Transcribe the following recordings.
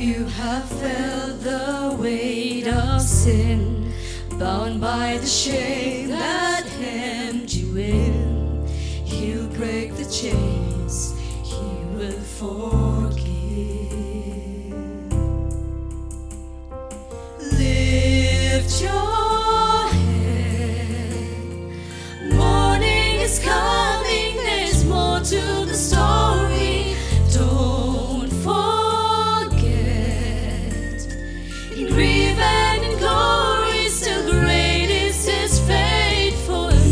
you have felt the weight of sin, bound by the shame that hemmed you in, He'll break the chains, He will forgive. Lift your head, morning is coming, there's more to the story. Don't forget, in grief and in glory, still great is His faithfulness.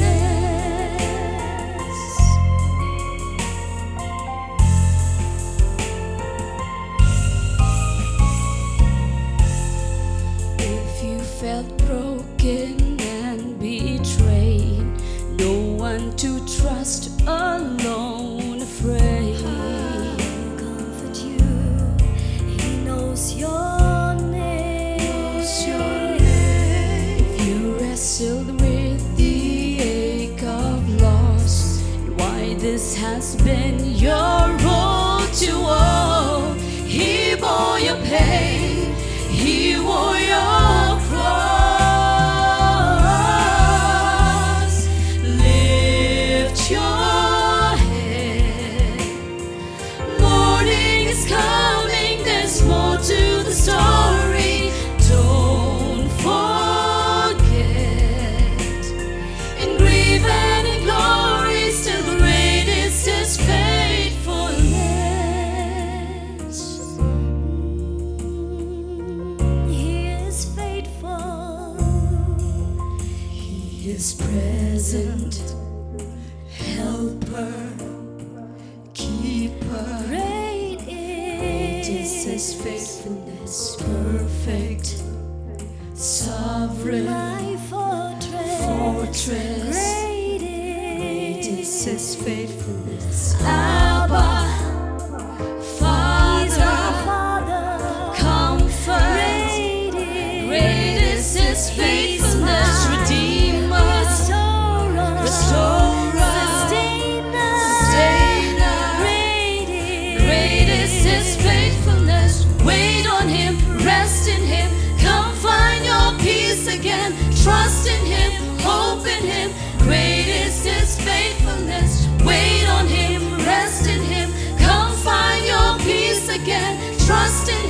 If you felt broken and betrayed, no one to trust, alone, afraid, He'll comfort you. He knows your name. If you wrestled with the ache of loss, and why this has been your road to woe, He bore your pain, He wore your cross. Lift your head, morning is coming, there's more to the story. Don't forget, in grief and in glory, still great is His faithfulness. He is faithful. He is present, helper, keeper. Great Great is His faithfulness, perfect, sovereign, my fortress. fortress. Great Great is is His faithfulness. He's Abba, our Father, Father. comfort. Great is His faithfulness, Redeemer, Restorer. Restorer, Sustainer. Sustainer. Great is His faithfulness. Wait on Him, rest in Him. Come find your peace again. Trust in Him, hope in Him. Great is His faithfulness. Wait on Him, rest in Him. Come find your peace again. Trust in